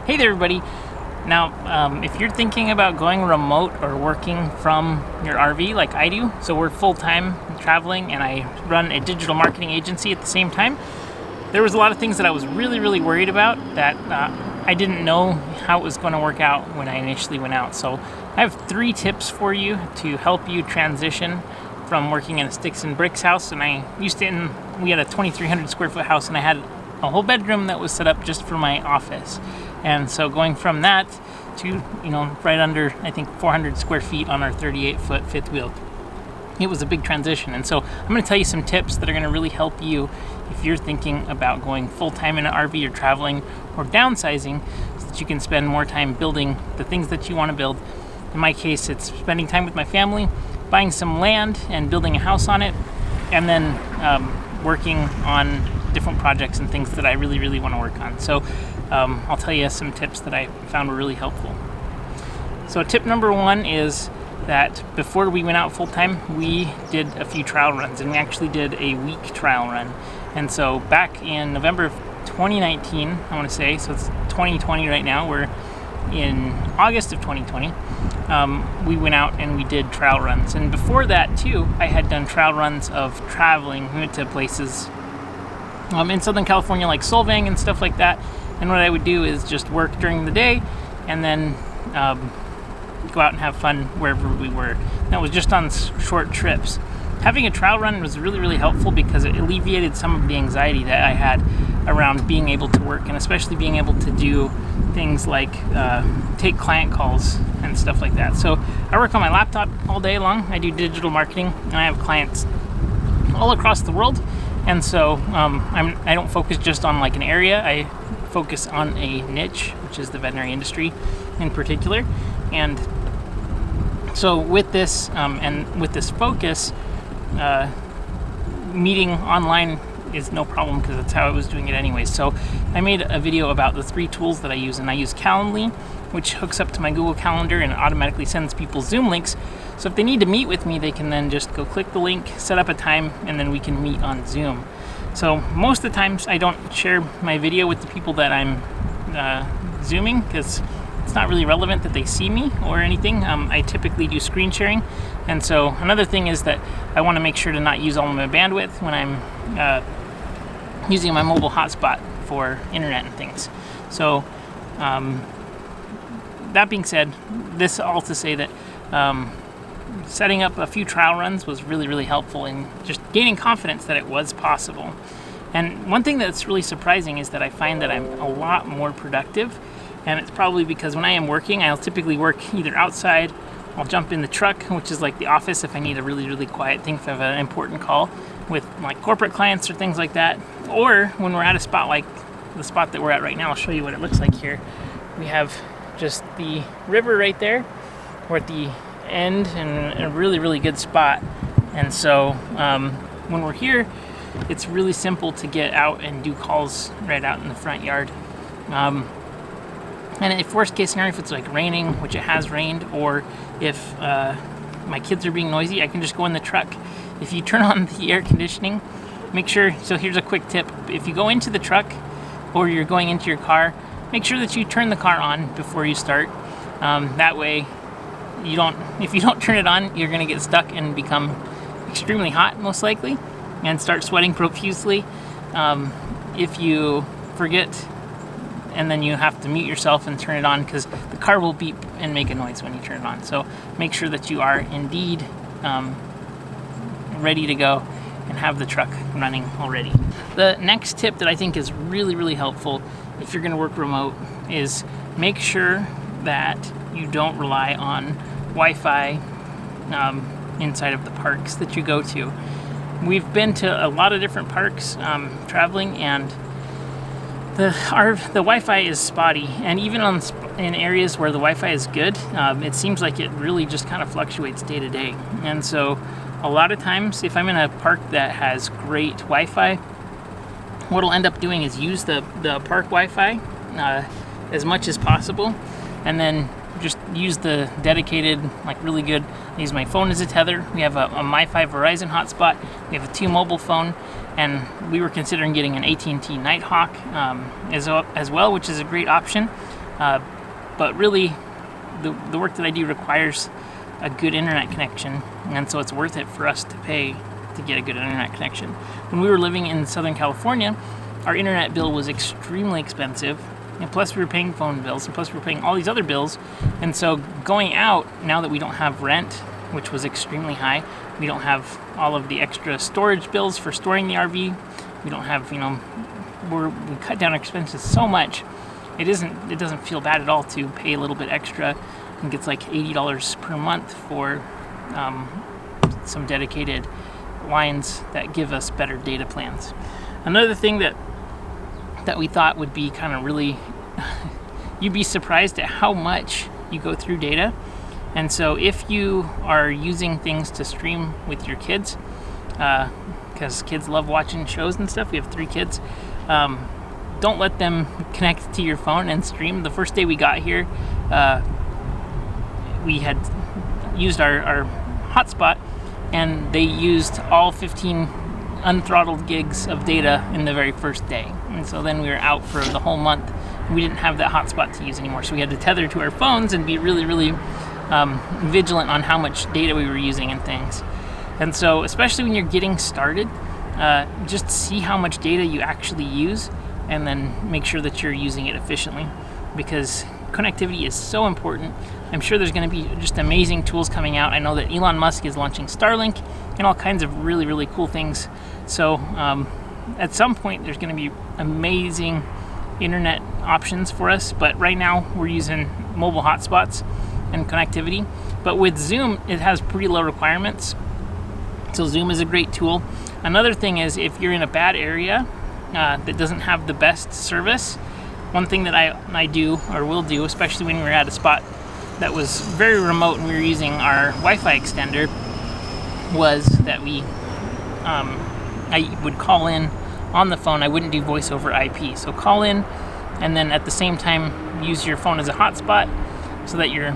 Hey there, everybody. Now, if you're thinking about going remote or working from your RV like I do, so we're full-time traveling and I run a digital marketing agency at the same time, there was a lot of things that I was really worried about that I didn't know how it was going to work out when I initially went out. So I have 3 tips for you to help you transition from working in a sticks and bricks house. And we had a 2,300 square foot house, and I had a whole bedroom that was set up just for my office. And so going from that to, right under, I think, 400 square feet on our 38-foot fifth wheel, it was a big transition. And so I'm going to tell you some tips that are going to really help you if you're thinking about going full-time in an RV or traveling or downsizing, so that you can spend more time building the things that you want to build. In my case, it's spending time with my family, buying some land and building a house on it, and then working on different projects and things that I really want to work on. So I'll tell you some tips that I found were really helpful. So tip number 1 is that before we went out full-time, we did a few trial runs, and we actually did a week trial run. And so back in November of 2019, I want to say, so it's 2020 right now, we're in August of 2020, we went out and we did trial runs. And before that too, I had done trial runs of traveling. We went to places in Southern California like Solvang and stuff like that. And what I would do is just work during the day and then go out and have fun wherever we were. And that was just on short trips. Having a trial run was really helpful because it alleviated some of the anxiety that I had around being able to work, and especially being able to do things like take client calls and stuff like that. So I work on my laptop all day long. I do digital marketing, and I have clients all across the world. And so I don't focus just on like an area. I focus on a niche, which is the veterinary industry in particular. And so with this and with this focus, meeting online is no problem because that's how I was doing it anyway. So I made a video about the 3 tools that I use, and I use Calendly, which hooks up to my Google Calendar and automatically sends people Zoom links. So if they need to meet with me, they can then just go click the link, set up a time, and then we can meet on Zoom. So most of the times I don't share my video with the people that I'm Zooming because it's not really relevant that they see me or anything. I typically do screen sharing. And so another thing is that I want to make sure to not use all of my bandwidth when I'm using my mobile hotspot for internet and things. So that being said, this all to say that setting up a few trial runs was really helpful in just gaining confidence that it was possible. And one thing that's really surprising is that I find that I'm a lot more productive, and it's probably because when I am working, I'll typically work either outside, I'll jump in the truck, which is like the office if I need a really quiet thing, if I have an important call with like corporate clients or things like that, or when we're at a spot like the spot that we're at right now. I'll show you what it looks like here. We have just the river right there. We're at the end and a really good spot. And so when we're here, it's really simple to get out and do calls right out in the front yard. And if worst case scenario, if it's like raining, which it has rained, or if my kids are being noisy, I can just go in the truck. If you turn on the air conditioning, make sure, so here's a quick tip. If you go into the truck or you're going into your car, make sure that you turn the car on before you start. That way, if you don't turn it on, you're going to get stuck and become extremely hot, most likely, and start sweating profusely. If you forget, and then you have to mute yourself and turn it on, because the car will beep and make a noise when you turn it on. So make sure that you are indeed ready to go and have the truck running already. The next tip that I think is really helpful if you're going to work remote is make sure that you don't rely on Wi-Fi inside of the parks that you go to. We've been to a lot of different parks traveling, and the Wi-Fi is spotty, and even in areas where the Wi-Fi is good, it seems like it really just kind of fluctuates day to day. And so a lot of times, if I'm in a park that has great Wi-Fi, what I'll end up doing is use the park Wi-Fi as much as possible, and then just use the dedicated, like really good, I use my phone as a tether. We have a MiFi Verizon hotspot. We have a T-Mobile phone, and we were considering getting an AT&T Nighthawk as well, which is a great option. But really, the work that I do requires a good internet connection, and so it's worth it for us to pay to get a good internet connection. When we were living in Southern California, our internet bill was extremely expensive, and plus we were paying phone bills, and plus we were paying all these other bills. And so going out, now that we don't have rent, which was extremely high, we don't have all of the extra storage bills for storing the RV, we don't have, we cut down our expenses so much, it doesn't feel bad at all to pay a little bit extra. I think it's like $80 per month for some dedicated lines that give us better data plans. Another thing that we thought would be kind of really, you'd be surprised at how much you go through data. And so if you are using things to stream with your kids, because kids love watching shows and stuff, we have 3 kids, don't let them connect to your phone and stream. The first day we got here, we had used our hotspot, and they used all 15 unthrottled gigs of data in the very first day. And so then we were out for the whole month. We didn't have that hotspot to use anymore, so we had to tether to our phones and be really, really vigilant on how much data we were using and things. And so especially when you're getting started, just see how much data you actually use, and then make sure that you're using it efficiently, because connectivity is so important. I'm sure there's going to be just amazing tools coming out. I know that Elon Musk is launching Starlink and all kinds of really, really cool things. So at some point there's going to be amazing internet options for us, but right now we're using mobile hotspots and connectivity. But with Zoom, it has pretty low requirements, so Zoom is a great tool. Another thing is, if you're in a bad area that doesn't have the best service, one thing that I do or will do, especially when we're at a spot that was very remote and we were using our Wi-Fi extender, was that I would call in on the phone. I wouldn't do voice over IP. So call in, and then at the same time use your phone as a hotspot so that you're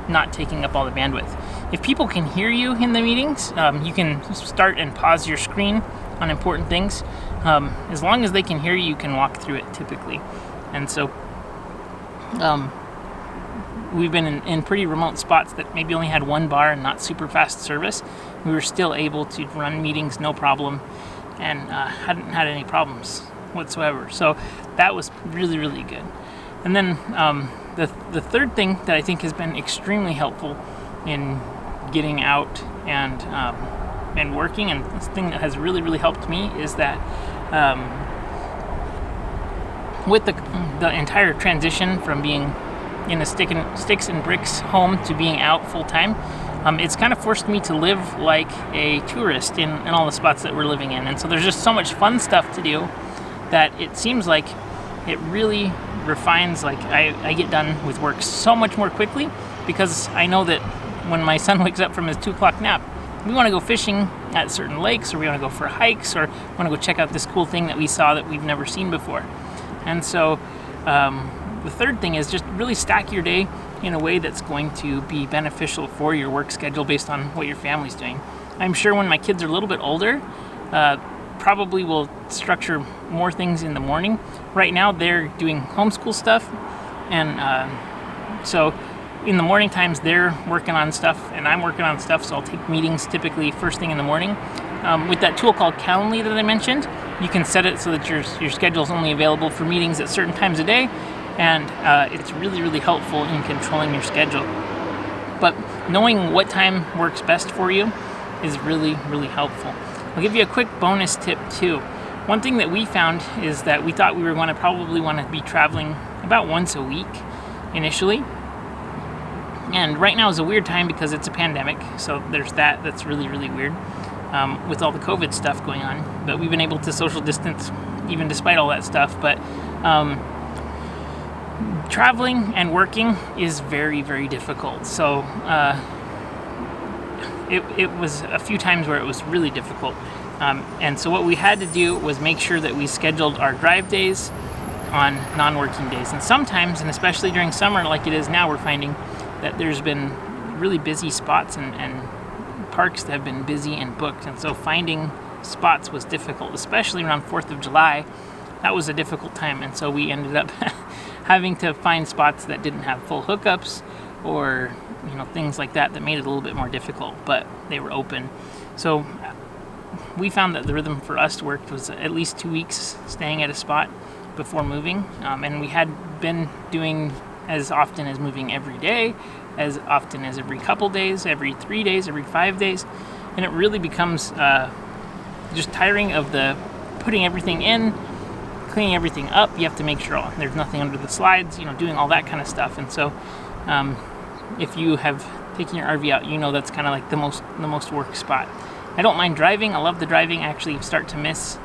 not taking up all the bandwidth. If people can hear you in the meetings, you can start and pause your screen on important things. As long as they can hear you, you can walk through it typically. And so we've been in pretty remote spots that maybe only had one bar and not super fast service. We were still able to run meetings no problem, and hadn't had any problems whatsoever. So that was really, really good. And then the third thing that I think has been extremely helpful in getting out and working, and this thing that has really, really helped me, is that with the entire transition from being in a sticks and bricks home to being out full time, it's kind of forced me to live like a tourist in all the spots that we're living in. And so there's just so much fun stuff to do that it seems like it really refines, like I get done with work so much more quickly, because I know that when my son wakes up from his 2 o'clock nap, we want to go fishing at certain lakes, or we want to go for hikes, or want to go check out this cool thing that we saw that we've never seen before. And so the third thing is just really stack your day in a way that's going to be beneficial for your work schedule based on what your family's doing. I'm sure when my kids are a little bit older, probably will structure more things in the morning. Right now they're doing homeschool stuff, and so in the morning times they're working on stuff and I'm working on stuff, so I'll take meetings typically first thing in the morning. With that tool called Calendly that I mentioned, you can set it so that your schedule is only available for meetings at certain times a day, and it's really, really helpful in controlling your schedule. But knowing what time works best for you is really, really helpful. I'll give you a quick bonus tip too. One thing that we found is that we thought we were going to probably want to be traveling about once a week initially. And right now is a weird time because it's a pandemic, so there's that's really, really weird with all the COVID stuff going on. But we've been able to social distance even despite all that stuff. But traveling and working is very, very difficult. So it was a few times where it was really difficult. And so what we had to do was make sure that we scheduled our drive days on non-working days. And sometimes, and especially during summer like it is now, we're finding that there's been really busy spots and parks that have been busy and booked. And so finding spots was difficult, especially around 4th of July. That was a difficult time. And so we ended up having to find spots that didn't have full hookups, or things like that made it a little bit more difficult, but they were open. So we found that the rhythm for us worked was at least 2 weeks staying at a spot before moving, and we had been doing as often as moving every day, as often as every couple days, every 3 days, every 5 days, and it really becomes just tiring of the putting everything in, cleaning everything up. You have to make sure there's nothing under the slides, doing all that kind of stuff. And so if you have taken your RV out, that's kind of like the most work spot. I don't mind driving. I love the driving. I actually start to miss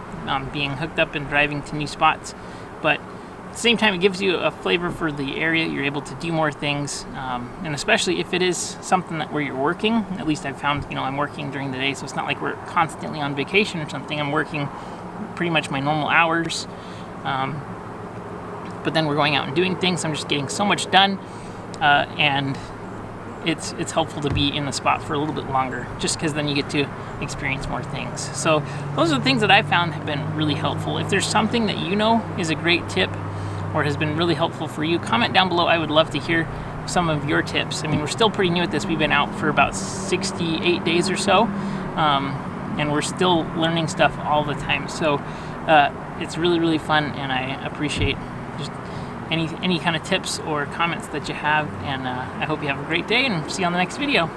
being hooked up and driving to new spots, but at the same time, it gives you a flavor for the area. You're able to do more things, and especially if it is something where you're working. At least I've found, I'm working during the day, so it's not like we're constantly on vacation or something. I'm working pretty much my normal hours, but then we're going out and doing things. I'm just getting so much done, and it's helpful to be in the spot for a little bit longer, just because then you get to experience more things. So those are the things that I found have been really helpful. If there's something that is a great tip or has been really helpful for you, comment down below. I would love to hear some of your tips. I mean, we're still pretty new at this. We've been out for about 68 days or so, and we're still learning stuff all the time. So it's really, really fun, and I appreciate just any kind of tips or comments that you have, and I hope you have a great day, and see you on the next video.